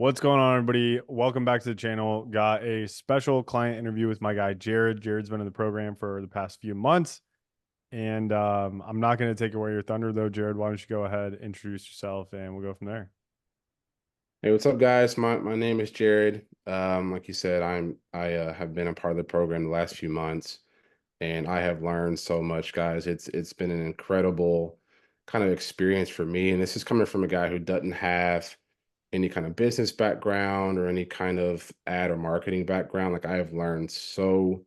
What's going on, everybody? Welcome back to the channel. Got a special client interview with my guy, Jared. Jared's been in the program for the past few months. And I'm not going to take away your thunder, though. Jared, why don't you go ahead, introduce yourself, and we'll go from there. Hey, what's up, guys? My name is Jared. Like you said, I have been a part of the program the last few months, and I have learned so much, guys. It's been an incredible kind of experience for me, and this is coming from a guy who doesn't have any kind of business background or any kind of ad or marketing background. Like I have learned so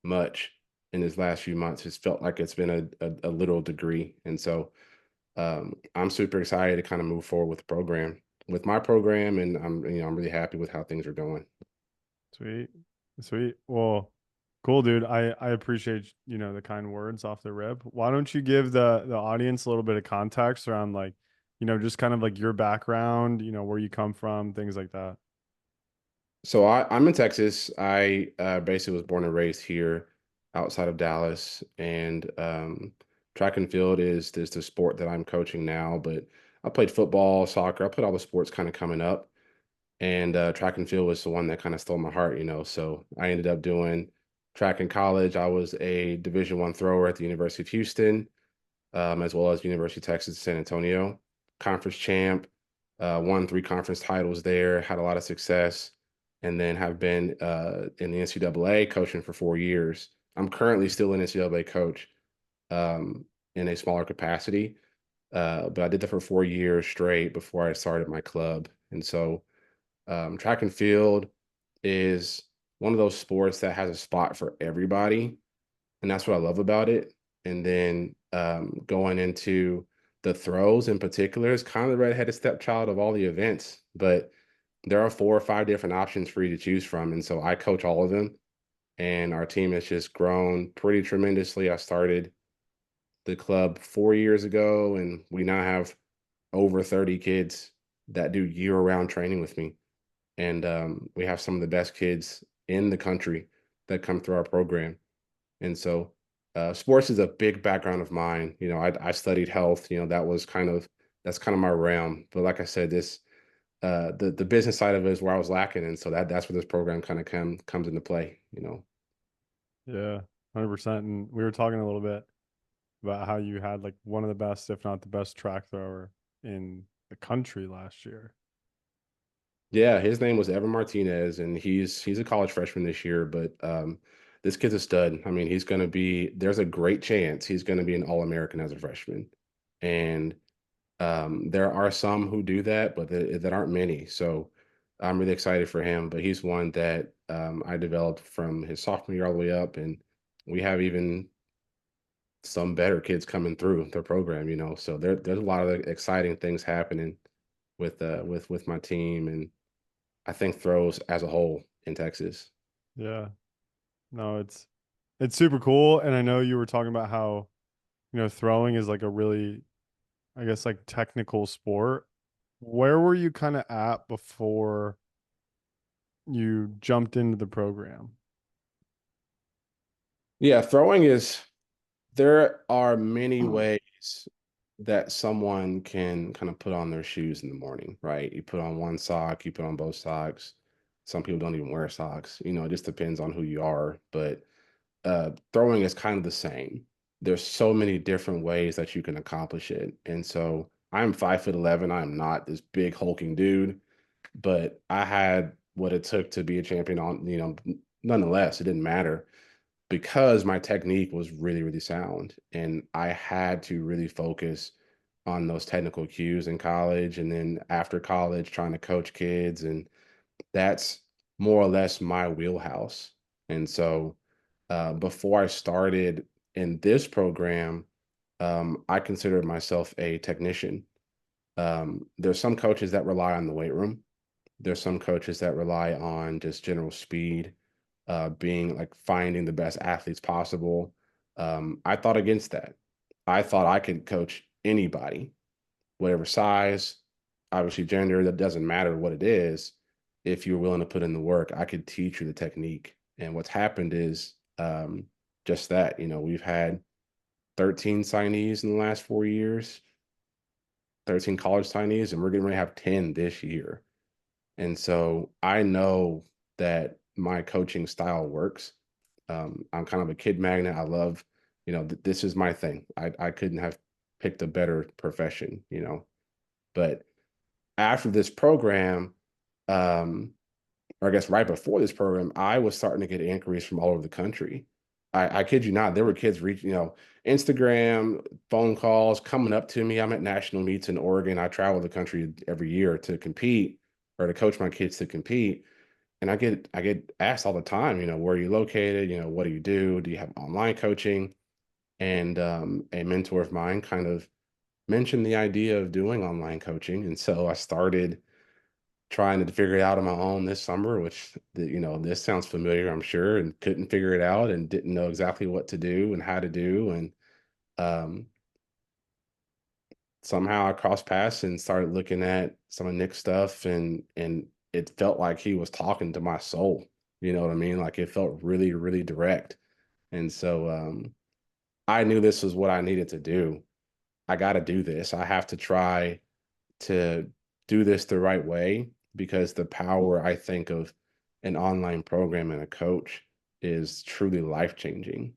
much in these last few months. It's felt like it's been a little degree, and so I'm super excited to kind of move forward with the program, with my program, and I'm really happy with how things are going. Sweet. Sweet. Well, cool, dude. I appreciate, the kind words off the rip. Why don't you give the audience a little bit of context around like, just kind of like your background, where you come from, things like that. So I'm in Texas. I basically was born and raised here outside of Dallas, and track and field is the sport that I'm coaching now. But I played football, soccer. I played all the sports kind of coming up, and track and field was the one that kind of stole my heart. So I ended up doing track in college. I was a Division I thrower at the University of Houston, as well as University of Texas San Antonio, conference champ. Won three conference titles there. Had a lot of success, and then have been in the NCAA coaching for 4 years. I'm currently still an NCAA coach in a smaller capacity, but I did that for 4 years straight before I started my club. And so track and field is one of those sports that has a spot for everybody, and that's what I love about it. And then going into the throws in particular is kind of the redheaded stepchild of all the events, but there are 4 or 5 different options for you to choose from, and so I coach all of them. And our team has just grown pretty tremendously. I started the club 4 years ago, and we now have over 30 kids that do year-round training with me, and we have some of the best kids in the country that come through our program. And so, sports is a big background of mine. I studied health. That's kind of my realm. But like I said, this the business side of it is where I was lacking, and so that's where this program kind of comes into play. Yeah, 100%. And we were talking a little bit about how you had like one of the best, if not the best, track thrower in the country last year. Yeah, his name was Evan Martinez, and he's a college freshman this year. But this kid's a stud. I mean, there's a great chance he's going to be an All-American as a freshman, and there are some who do that, but that aren't many. So I'm really excited for him. But he's one that I developed from his sophomore year all the way up, and we have even some better kids coming through the program. So there's a lot of exciting things happening with my team, and I think throws as a whole in Texas. Yeah. No, it's super cool. And I know you were talking about how, throwing is like a really, I guess, like technical sport. Where were you kind of at before you jumped into the program? Yeah, throwing is there are many ways that someone can kind of put on their shoes in the morning, right? You put on one sock, you put on both socks. Some people don't even wear socks. It just depends on who you are. But throwing is kind of the same. There's so many different ways that you can accomplish it. And so I'm 5'11". I'm not this big hulking dude, but I had what it took to be a champion nonetheless, it didn't matter because my technique was really, really sound. And I had to really focus on those technical cues in college and then after college trying to coach kids. And that's more or less my wheelhouse. And so before I started in this program, I considered myself a technician. There's some coaches that rely on the weight room. There's some coaches that rely on just general speed, being like finding the best athletes possible. I thought against that. I thought I could coach anybody, whatever size, obviously gender, that doesn't matter what it is. If you're willing to put in the work, I could teach you the technique. And what's happened is just that. We've had 13 signees in the last 4 years, 13 college signees, and we're getting ready to have 10 this year. And so I know that my coaching style works. I'm kind of a kid magnet. I love, this is my thing. I couldn't have picked a better profession, But after this program, um, or I guess right before this program, I was starting to get inquiries from all over the country. I kid you not, there were kids reaching, Instagram, phone calls coming up to me. I'm at national meets in Oregon. I travel the country every year to compete or to coach my kids to compete. And I get asked all the time, where are you located? What do you do? Do you have online coaching? And a mentor of mine kind of mentioned the idea of doing online coaching. And so I started trying to figure it out on my own this summer, which this sounds familiar, I'm sure, and couldn't figure it out and didn't know exactly what to do and how to do. And um, somehow I crossed paths and started looking at some of Nick's stuff, and it felt like he was talking to my soul. You know what I mean? Like it felt really, really direct. And so I knew this was what I needed to do. I got to do this. I have to try to do this the right way because the power I think of an online program and a coach is truly life changing.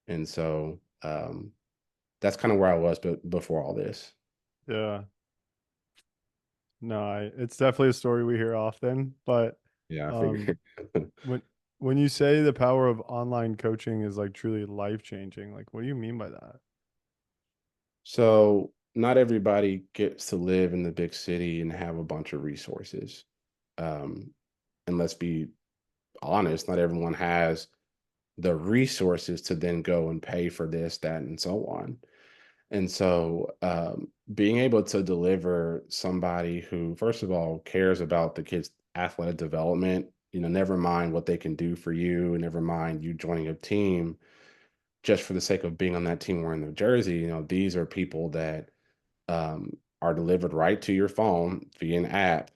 And so that's kind of where I was before all this. Yeah. No, it's definitely a story we hear often, but Yeah, I um figured. when when you say the power of online coaching is like truly life changing, like what do you mean by that? So not everybody gets to live in the big city and have a bunch of resources. Um, and let's be honest, not everyone has the resources to then go and pay for this, that, and so on. And so, being able to deliver somebody who, first of all, cares about the kid's athletic development, never mind what they can do for you, never mind you joining a team just for the sake of being on that team wearing their jersey. These are people that are delivered right to your phone via an app,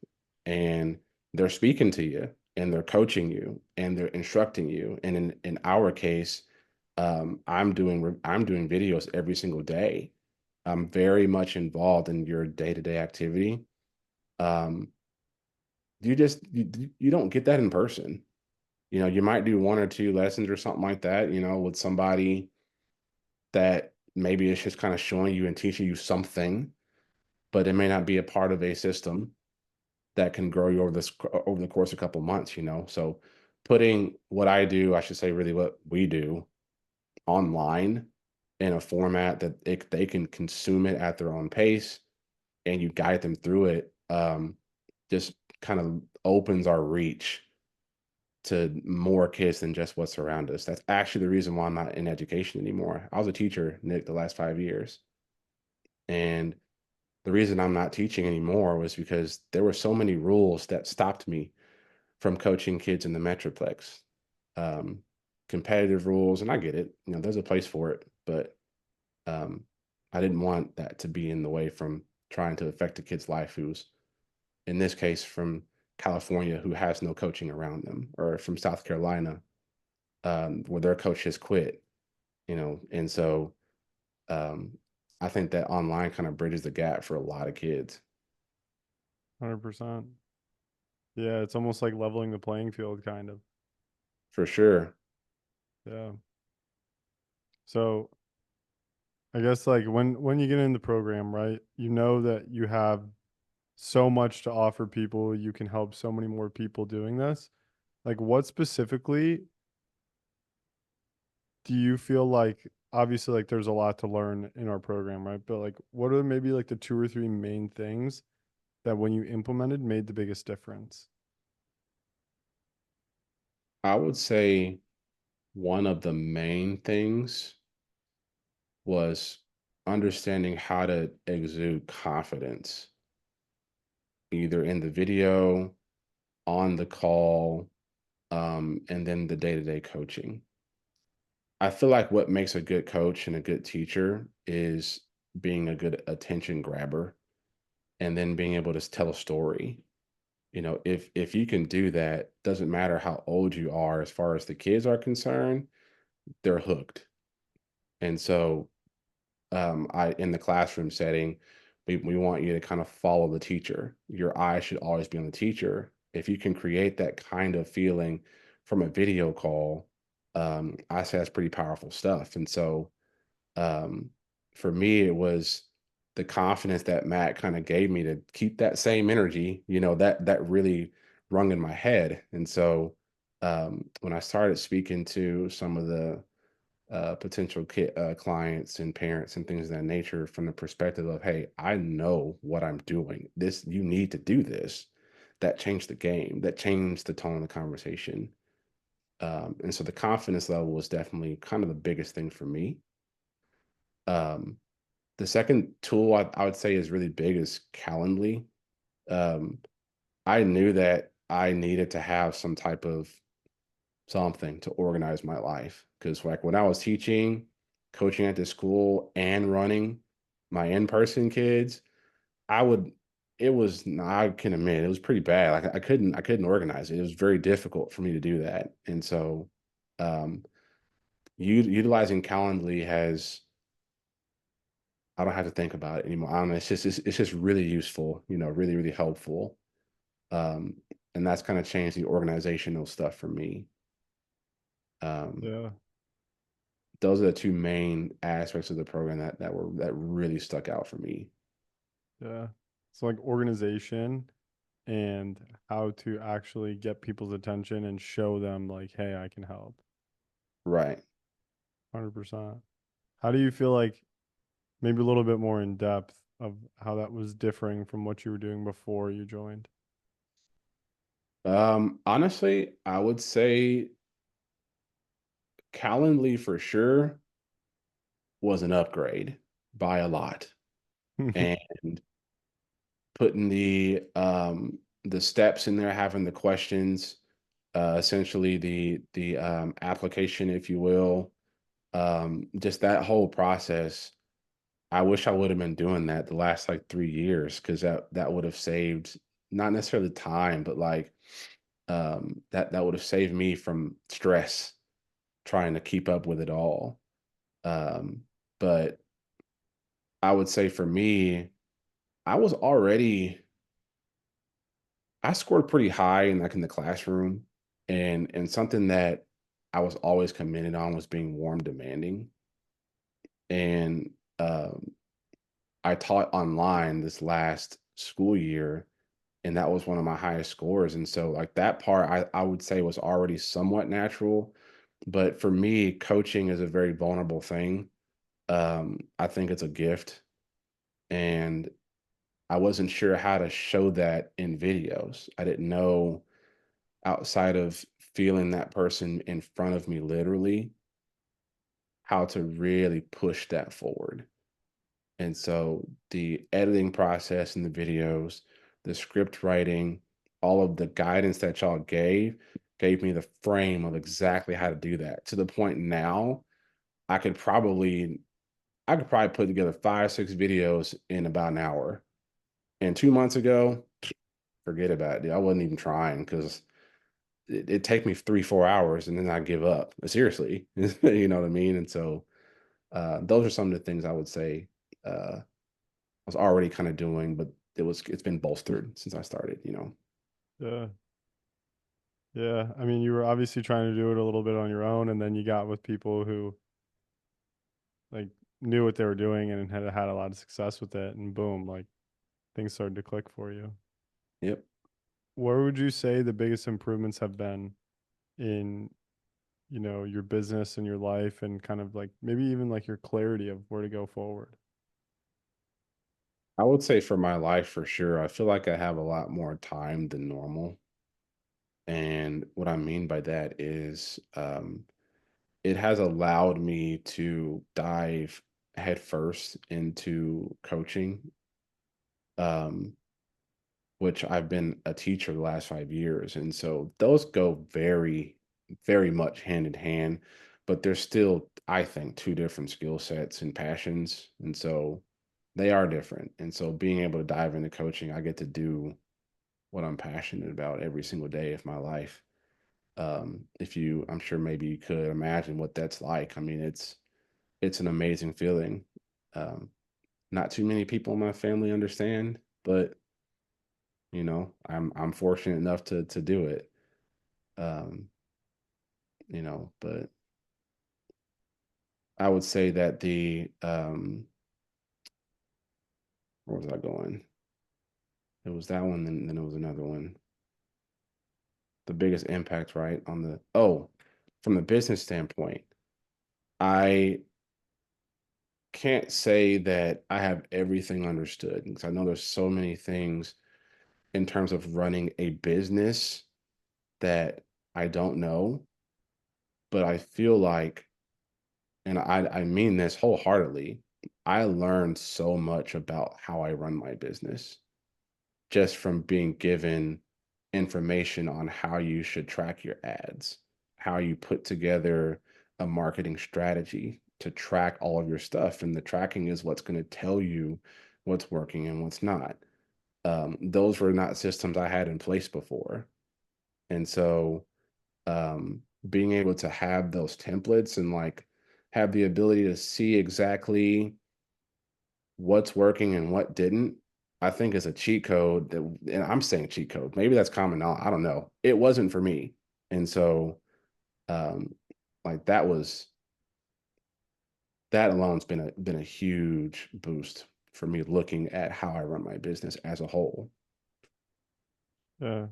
and they're speaking to you, and they're coaching you, and they're instructing you. And in our case, I'm doing videos every single day. I'm very much involved in your day-to-day activity. Um, you don't get that in person. You might do one or two lessons or something like that, with somebody that maybe it's just kind of showing you and teaching you something, but it may not be a part of a system that can grow you over the course of a couple months. So putting what I do, I should say really what we do online in a format that they can consume it at their own pace and you guide them through it, just kind of opens our reach to more kids than just what's around us. That's actually the reason why I'm not in education anymore. I was a teacher, Nick, the last 5 years. And the reason I'm not teaching anymore was because there were so many rules that stopped me from coaching kids in the Metroplex. Um, Competitive rules, and I get it. There's a place for it, but um, I didn't want that to be in the way from trying to affect a kid's life who's, in this case, from California who has no coaching around them, or from South Carolina where their coach has quit. And so um, I think that online kind of bridges the gap for a lot of kids. 100%. Yeah, it's almost like leveling the playing field kind of. For sure. Yeah. So, I guess like when you get in the program, right? You know that you have so much to offer people, you can help so many more people doing this. Like what specifically do you feel like obviously like there's a lot to learn in our program, right? But like what are maybe like the two or three main things that when you implemented made the biggest difference? I would say one of the main things was understanding how to exude confidence, either in the video, on the call, and then the day-to-day coaching. I feel like what makes a good coach and a good teacher is being a good attention grabber and then being able to tell a story. If you can do that, doesn't matter how old you are as far as the kids are concerned, they're hooked. And so I in the classroom setting, we want you to kind of follow the teacher. Your eye should always be on the teacher, if you can create that kind of feeling from a video call, I say that's pretty powerful stuff. And so um, for me, it was the confidence that Matt kind of gave me to keep that same energy, that really rung in my head. And so when I started speaking to some of the potential clients and parents and things of that nature from the perspective of, hey, I know what I'm doing. This, you need to do this. That changed the game. That changed the tone of the conversation. And so the confidence level was definitely kind of the biggest thing for me. Um, the second tool I would say is really big is Calendly. Um, I knew that I needed to have some type of something to organize my life because, like, when I was teaching, coaching at the school, and running my in-person kids, I would. It was. I can admit it was pretty bad. Like I couldn't organize it. It was very difficult for me to do that, and so um, utilizing Calendly has. I don't have to think about it anymore. I don't know. It's just really useful. Really really helpful. Um, and that's kind of changed the organizational stuff for me. Um, Yeah. those are the two main aspects of the program that really stuck out for me. Yeah. So like organization and how to actually get people's attention and show them like, hey, I can help. Right. 100%. How do you feel like maybe a little bit more in depth of how that was differing from what you were doing before you joined? Honestly, I would say Calendly for sure was an upgrade by a lot. And putting the steps in there, having the questions, essentially the application, if you will, just that whole process. I wish I would have been doing that the last like 3 years because that would have saved not necessarily time, but like that would have saved me from stress trying to keep up with it all. Um, but I would say for me, I was already I scored pretty high in like in the classroom, and something that I was always commended on was being warm, demanding, and I taught online this last school year, and that was one of my highest scores. And so, like that part, I would say was already somewhat natural. But for me, coaching is a very vulnerable thing. I think it's a gift, and I wasn't sure how to show that in videos. I didn't know outside of feeling that person in front of me literally how to really push that forward. And so the editing process in the videos, the script writing, all of the guidance that y'all gave me the frame of exactly how to do that to the point now I could probably put together 5, 6 videos in about an hour. And 2 months ago, forget about it, dude. I wasn't even trying because it'd take me 3, 4 hours and then I give up. Seriously. You know what I mean? And so those are some of the things I would say I was already kind of doing, but it's been bolstered since I started. Yeah. Yeah. I mean, you were obviously trying to do it a little bit on your own, and then you got with people who like knew what they were doing and had a lot of success with it, and boom, like things started to click for you. Yep. Where would you say the biggest improvements have been in, your business and your life and kind of like maybe even like your clarity of where to go forward? I would say for my life for sure, I feel like I have a lot more time than normal. And what I mean by that is it has allowed me to dive headfirst into coaching, um, which I've been a teacher the last 5 years. And so those go very, very much hand in hand, but they're still, I think, two different skill sets and passions. And so they are different. And so being able to dive into coaching, I get to do what I'm passionate about every single day of my life. If you, I'm sure maybe you could imagine what that's like. I mean, it's an amazing feeling. Um, not too many people in my family understand, but I'm fortunate enough to do it. Um, but I would say that where was I going? It was that one, then it was another one. The biggest impact, right? From the business standpoint, I can't say that I have everything understood because I know there's so many things in terms of running a business that I don't know, but I feel like, and I mean this wholeheartedly, I learned so much about how I run my business just from being given information on how you should track your ads, how you put together a marketing strategy to track all of your stuff. And the tracking is what's going to tell you what's working and what's not. Those were not systems I had in place before. And so being able to have those templates and like have the ability to see exactly what's working and what didn't, I think is a cheat code that, and I'm saying cheat code, maybe that's common knowledge. I don't know. It wasn't for me. And so, um, like that alone's been a huge boost for me looking at how I run my business as a whole. Yeah.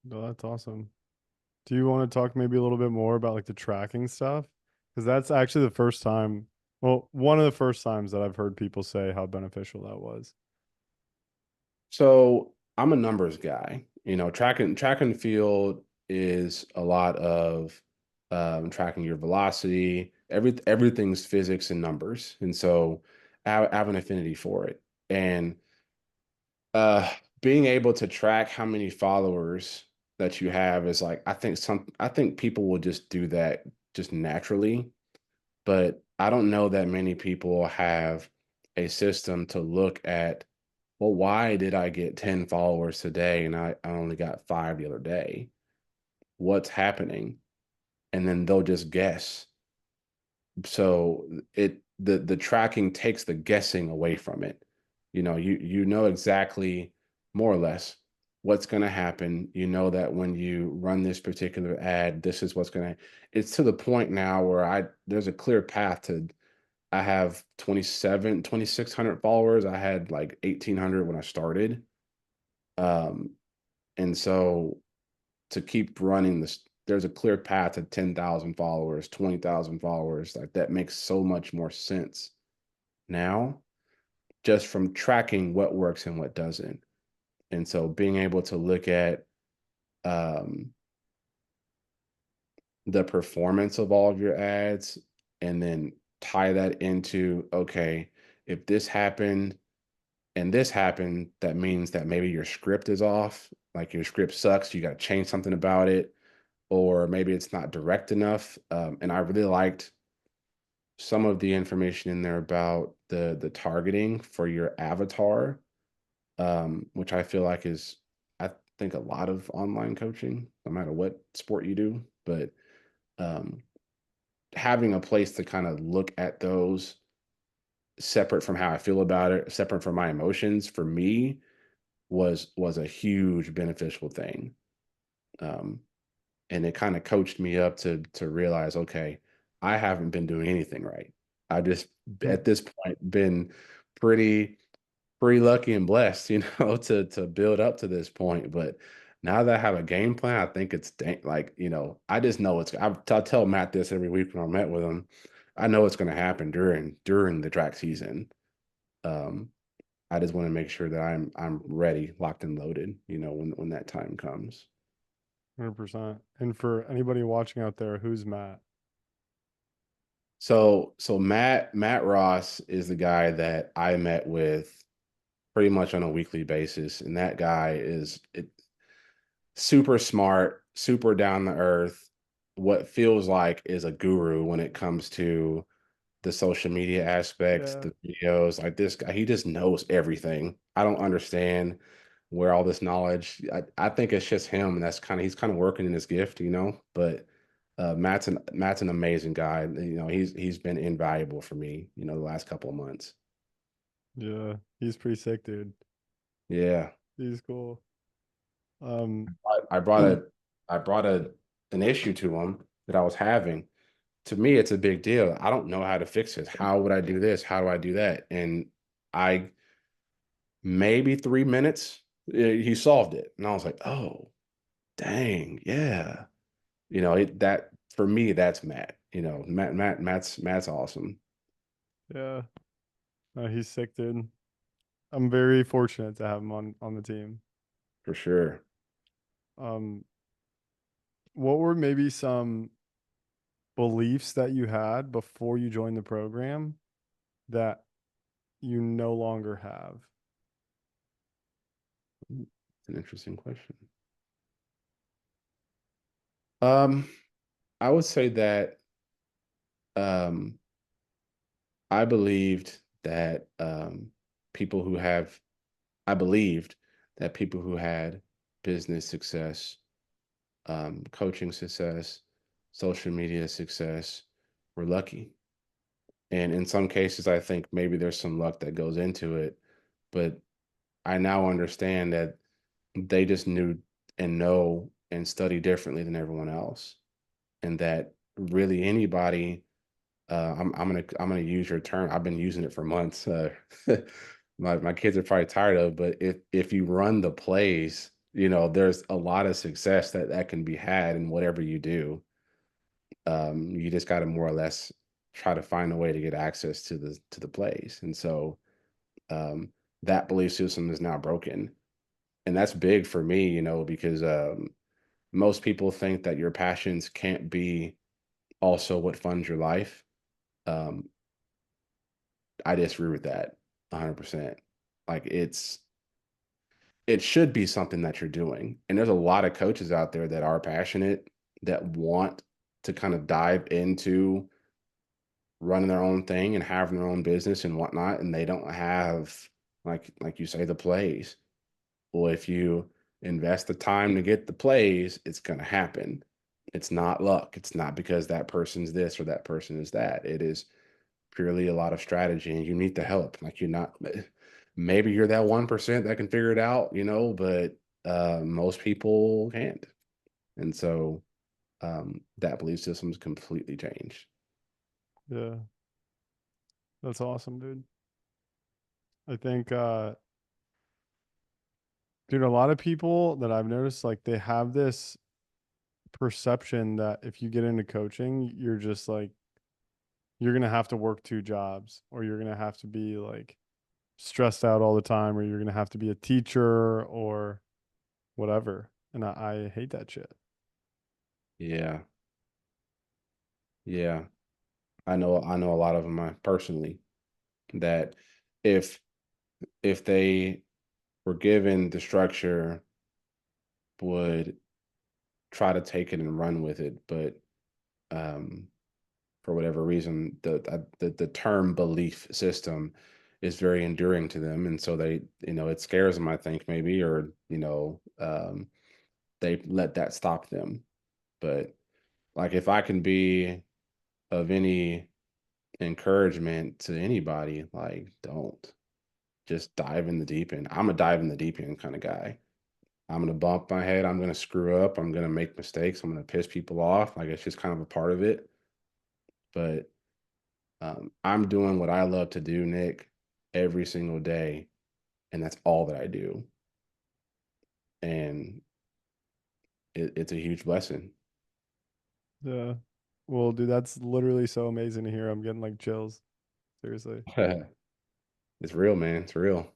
No, that's awesome. Do you want to talk maybe a little bit more about like the tracking stuff? Because that's actually the first time, well, one of the first times that I've heard people say how beneficial that was. So I'm a numbers guy. Track and field is a lot of tracking your velocity. Everything's physics and numbers, and so I have an affinity for it. And uh, being able to track how many followers that you have is like I think people will just do that just naturally, but I don't know that many people have a system to look at, well, why did I get 10 followers today and I only got 5 the other day? What's happening? And then they'll just guess. So the tracking takes the guessing away from it. You know exactly more or less what's going to happen. You know that when you run this particular ad, this is what's going to, it's to the point now where there's a clear path to, I have 2,600 followers. I had like 1,800 when I started. Um, and so to keep running this, there's a clear path to 10,000 followers, 20,000 followers. Like that makes so much more sense now, just from tracking what works and what doesn't. And so being able to look at um, the performance of all of your ads and then tie that into, okay, if this happened and this happened, that means that maybe your script is off, like your script sucks, you got to change something about it, or maybe it's not direct enough. And I really liked some of the information in there about the targeting for your avatar, which I feel like is, I think, a lot of online coaching, no matter what sport you do, but um, having a place to kind of look at those separate from how I feel about it, separate from my emotions, for me was a huge beneficial thing. Um, and it kind of coached me up to realize, okay, I haven't been doing anything right. I just Hmm. at this point been pretty pretty lucky and blessed, to build up to this point. But now that I have a game plan, I think it's like, I just know I tell Matt this every week when I met with him. I know it's going to happen during the track season. Um, I just want to make sure that I'm ready, locked and loaded, when that time comes. 100%. And for anybody watching out there, who's Matt? So Matt Ross is the guy that I met with pretty much on a weekly basis, and that guy is super smart, super down to earth. What feels like is a guru when it comes to the social media aspects, Yeah. the videos. Like this guy, he just knows everything. I don't understand where all this knowledge. I think it's just him, and he's kind of working in his gift. But Matt's an amazing guy. He's been invaluable for me, the last couple of months. Yeah. He's pretty sick, dude. Yeah. He's cool. Um, I brought a I brought an issue to him that I was having. To me, it's a big deal. I don't know how to fix it. How would I do this? How do I do that? And I maybe 3 minutes, he solved it. And I was like, oh, dang, yeah. That for me, that's Matt. Matt's awesome yeah, he's sick, dude. I'm very fortunate to have him on the team. for sure. Um, what were maybe some beliefs that you had before you joined the program that you no longer have? It's an interesting question. Um, I would say that um I believed that people who have I believed that people who had business success, coaching success, social media success were lucky. And in some cases, I think maybe there's some luck that goes into it. But I now understand that they just knew and know and study differently than everyone else. And that really anybody, I'm gonna use your term. I've been using it for months. My kids are probably tired of, but if you run the plays, there's a lot of success that can be had in whatever you do. You just got to more or less try to find a way to get access to the plays, and so um, that belief system is now broken, and that's big for me, because most people think that your passions can't be also what funds your life. Um, I disagree with that 100%. Like it should be something that you're doing. And there's a lot of coaches out there that are passionate, that want to kind of dive into running their own thing and having their own business and whatnot, and they don't have, like you say, the plays. Well, if you invest the time to get the plays, it's gonna happen. It's not luck. It's not because that person's this or that person is that. It is purely a lot of strategy, and you need the help. Like, you're not maybe you're that 1% that can figure it out, but most people can't. And so that belief system's completely changed. Yeah, that's awesome, dude. I think, dude, a lot of people that I've noticed, like, they have this perception that if you get into coaching, you're just like, you're gonna have to work two jobs, or you're gonna have to be like stressed out all the time, or you're gonna have to be a teacher or whatever. And I hate that shit. Yeah. Yeah. I know a lot of them personally, that if they were given the structure, would try to take it and run with it, but um for whatever reason, the term belief system is very enduring to them, and so they, it scares them, I think, maybe, or they let that stop them. But like, if I can be of any encouragement to anybody, like, don't just dive in the deep end. I'm a dive in the deep end kind of guy. I'm gonna bump my head. I'm gonna screw up. I'm gonna make mistakes. I'm gonna piss people off. Like, it's just kind of a part of it. But I'm doing what I love to do, Nick, every single day, and that's all that I do. And it's a huge blessing. Yeah. Well, dude, that's literally so amazing to hear. I'm getting like chills. Seriously. It's real, man. It's real.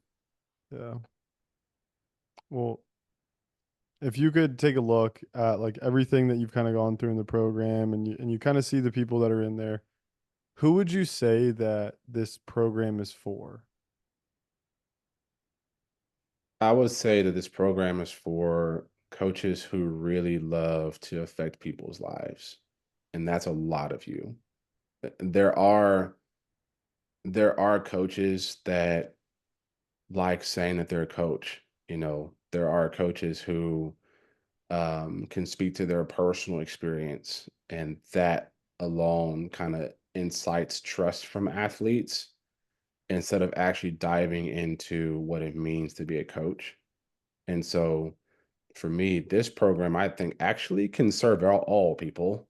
Yeah. Well, if you could take a look at like everything that you've kind of gone through in the program, and you kind of see the people that are in there, who would you say that this program is for? I would say that this program is for coaches who really love to affect people's lives. And that's a lot of you. There are coaches that like saying that they're a coach. There are coaches who can speak to their personal experience, and that alone kind of incites trust from athletes instead of actually diving into what it means to be a coach. And so for me, this program I think actually can serve all people.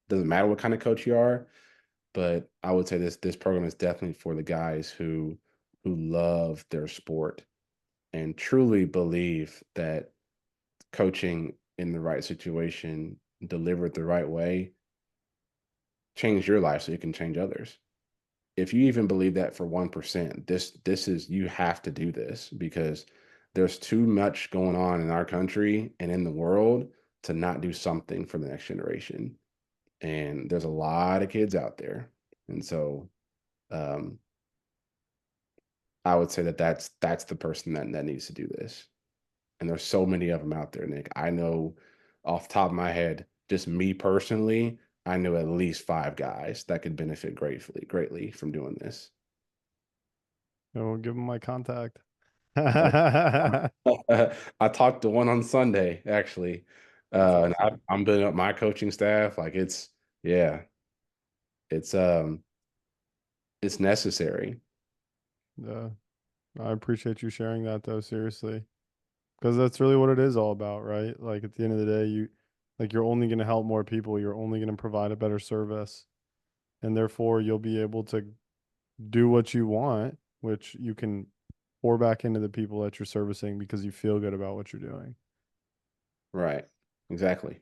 Doesn't matter what kind of coach you are, but I would say this program is definitely for the guys who love their sport and truly believe that coaching in the right situation, delivered the right way, change your life so you can change others. If you even believe that for 1%, this is you have to do this because there's too much going on in our country and in the world to not do something for the next generation. And there's a lot of kids out there. And so um, I would say that that's the person that needs to do this. And there's so many of them out there, Nick. I know off the top of my head, just me personally, I know at least 5 guys that could benefit greatly from doing this. We'll give them my contact. Uh, That's I talked to one on Sunday, actually. And awesome. I'm building up my coaching staff. Like yeah, it's it's necessary. Yeah. I appreciate you sharing that though, seriously. Because that's really what it is all about, right? Like at the end of the day, you're only going to help more people, you're only going to provide a better service, and therefore you'll be able to do what you want, which you can pour back into the people that you're servicing because you feel good about what you're doing. Right. Exactly.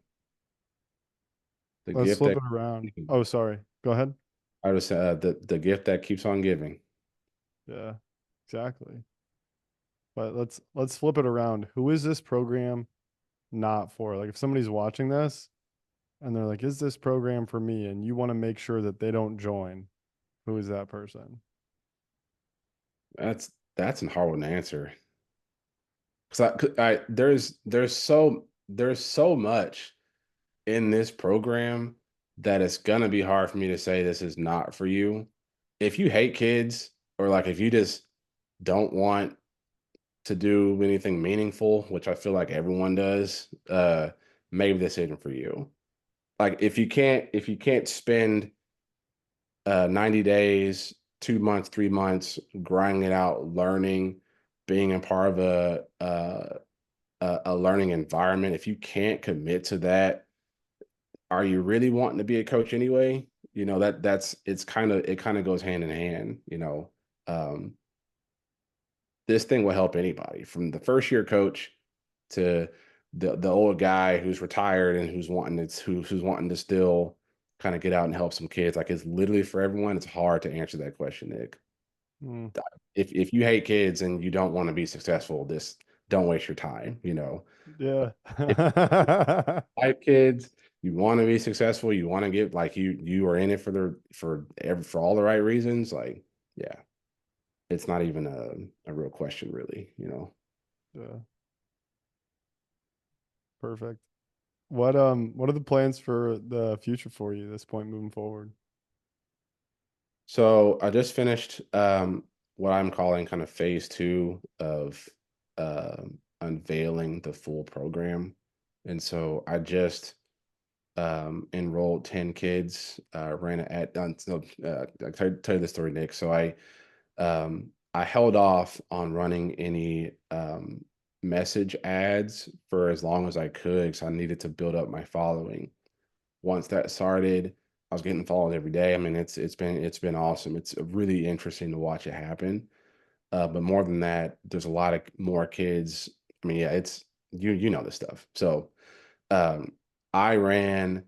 The Let's gift flip that it around. Oh, sorry. Go ahead. I was the gift that keeps on giving. Yeah, exactly. But let's flip it around. Who is this program not for? Like if somebody's watching this and they're like, "Is this program for me?" and you want to make sure that they don't join, who is that person? That's a hard one to answer. There's so much in this program that it's gonna be hard for me to say this is not for you. If you hate kids or like if you just don't want to do anything meaningful, which I feel like everyone does, maybe this isn't for you. Like if you can't spend 90 days, 2 months, 3 months grinding it out, learning, being a part of a learning environment, if you can't commit to that, are you really wanting to be a coach anyway? You know, that's it kind of goes hand in hand, you know. Um, this thing will help anybody from the first year coach to the old guy who's retired and who's wanting to still kind of get out and help some kids. Like it's literally for everyone. It's hard to answer that question, Nick. Hmm. If you hate kids and you don't want to be successful, this don't waste your time, you know. Yeah. If like kids, you want to be successful, you want to get like you are in it for all the right reasons, like yeah, it's not even a real question really, you know. Yeah. Perfect. What are the plans for the future for you at this point moving forward? So I just finished what I'm calling kind of phase 2 of unveiling the full program. And so I just enrolled 10 kids, ran it at, no, tell you the story, Nick. So I held off on running any message ads for as long as I could because I needed to build up my following. Once that started, I was getting followed every day. I mean, it's been awesome. It's really interesting to watch it happen. But more than that, there's a lot of more kids. I mean, yeah, it's you know this stuff. So um, I ran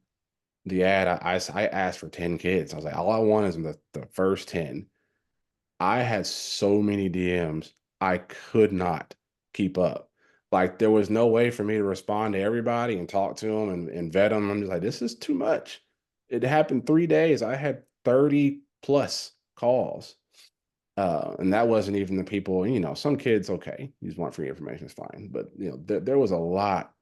the ad. I asked for 10 kids. I was like, all I want is the first 10. I had so many DMs, I could not keep up. Like there was no way for me to respond to everybody and talk to them and vet them. I'm just like, this is too much. It happened 3 days. I had 30 plus calls. And that wasn't even the people, you know, some kids, okay, you just want free information, it's fine. But you know, there was a lot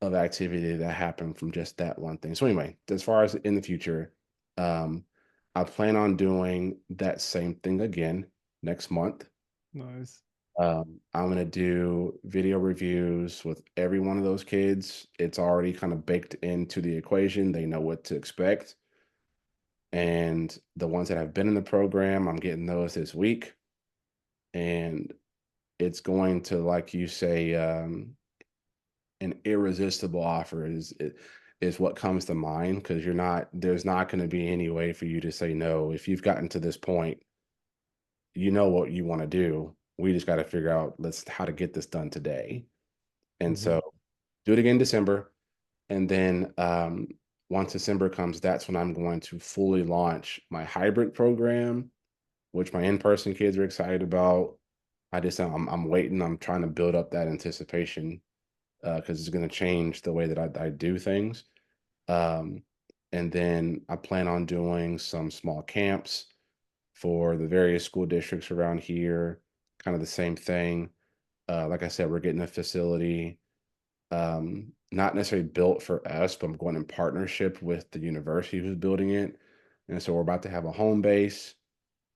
of activity that happened from just that one thing. So anyway, as far as in the future, um, I plan on doing that same thing again next month. Nice. I'm going to do video reviews with every one of those kids. It's already kind of baked into the equation. They know what to expect. And the ones that have been in the program, I'm getting those this week. And it's going to, like you say, an irresistible offer is what comes to mind, because there's not going to be any way for you to say no. If you've gotten to this point, you know what you want to do. We just got to figure out let's how to get this done today. And Hmm. so do it again in December. And then once December comes, that's when I'm going to fully launch my hybrid program, which my in-person kids are excited about. I'm waiting. I'm trying to build up that anticipation because it's going to change the way that I do things. Um, and then I plan on doing some small camps for the various school districts around here, kind of the same thing. Like I said, we're getting a facility, not necessarily built for us, but I'm going in partnership with the university who's building it. And so we're about to have a home base,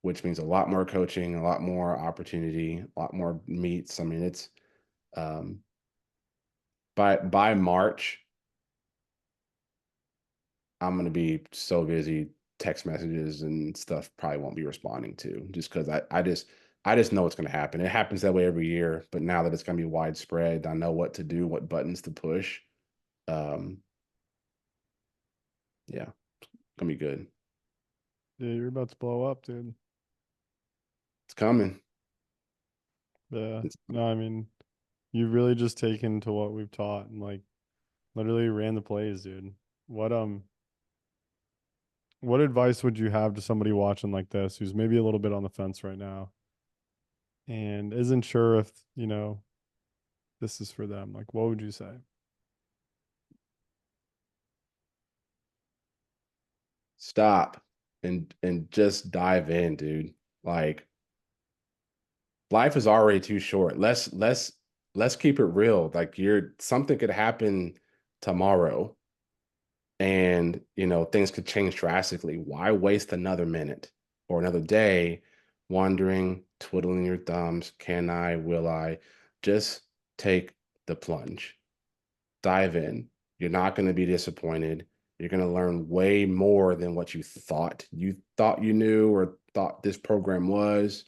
which means a lot more coaching, a lot more opportunity, a lot more meets. I mean, it's um, by March, I'm gonna be so busy, text messages and stuff probably won't be responding to, just because I just know it's gonna happen. It happens that way every year, but now that it's gonna be widespread, I know what to do, what buttons to push. Um, yeah, gonna be good. Yeah, you're about to blow up, dude. It's coming. Yeah. It's No, I mean, you've really just taken to what we've taught and like literally ran the plays, dude. What um what advice would you have to somebody watching like this who's maybe a little bit on the fence right now and isn't sure if, this is for them? Like, what would you say? stop and just dive in, dude. Like life is already too short. Let's keep it real. Like you're something could happen tomorrow and things could change drastically. Why waste another minute or another day wondering, twiddling your thumbs? Can I? Will I? Just take the plunge, dive in. You're not going to be disappointed. You're going to learn way more than what you thought you knew or thought this program was.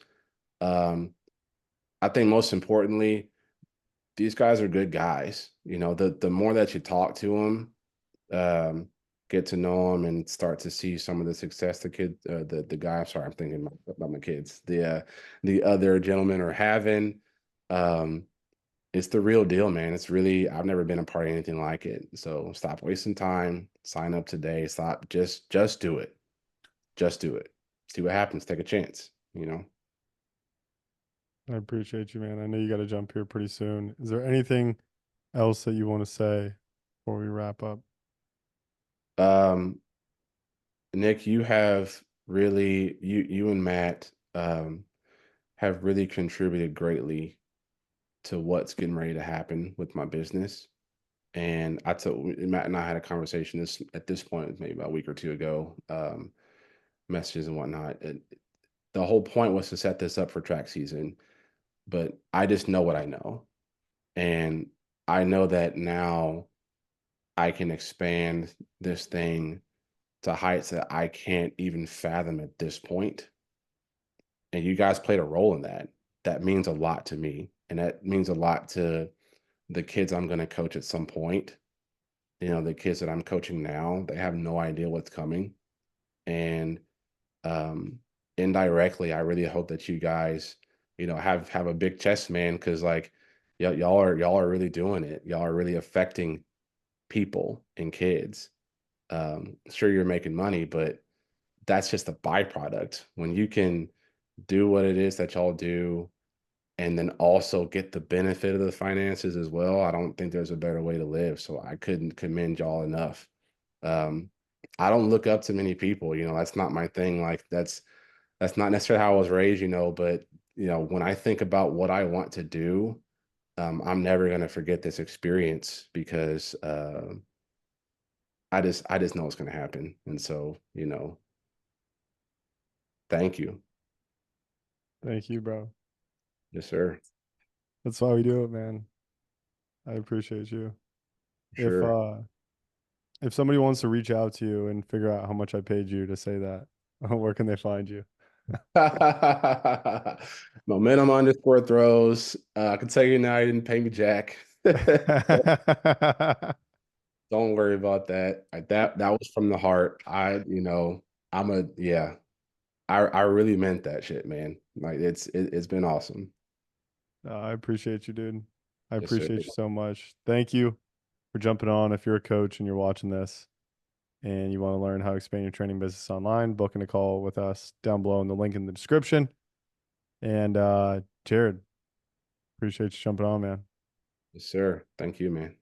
um, I think most importantly, these guys are good guys. The more that you talk to them, um, get to know them, and start to see some of the success the guy. I'm sorry, I'm thinking about my kids. The other gentlemen are having. Um, it's the real deal, man. It's really I've never been a part of anything like it. So stop wasting time. Sign up today. Stop. Just do it. Just do it. See what happens. Take a chance. I appreciate you, man. I know you got to jump here pretty soon. Is there anything else that you want to say before we wrap up? Um, Nick, you have really you and Matt have really contributed greatly to what's getting ready to happen with my business. And I told Matt and I had a conversation this at this point, maybe about a week or two ago, messages and whatnot. And the whole point was to set this up for track season, but I just know what I know. And I know that now I can expand this thing to heights that I can't even fathom at this point. And you guys played a role in that. That means a lot to me, and that means a lot to the kids I'm going to coach at some point. The kids that I'm coaching now, they have no idea what's coming, and um, indirectly, I really hope that you guys, have a big chest, man, because like y'all are really doing it. Y'all are really affecting people and kids. Sure, you're making money, but that's just a byproduct. When you can do what it is that y'all do and then also get the benefit of the finances as well, I don't think there's a better way to live. So I couldn't commend y'all enough. Um, I don't look up to many people, that's not my thing. Like that's not necessarily how I was raised, but when I think about what I want to do, I'm never gonna forget this experience because I just know it's gonna happen. And so, thank you. Thank you, bro. Yes, sir. That's why we do it, man. I appreciate you. If Sure. somebody wants to reach out to you and figure out how much I paid you to say that, where can they find you? Momentum underscore throws. I can tell you now, he didn't pay me jack. Don't worry about that. Like that was from the heart. I'm a yeah. I really meant that shit, man. Like it's been awesome. I appreciate you, dude. I Yes, sir. appreciate you so much. Thank you for jumping on. If you're a coach and you're watching this and you want to learn how to expand your training business online, booking a call with us down below in the link in the description. And Jared, appreciate you jumping on, man. Yes, sir. Thank you, man.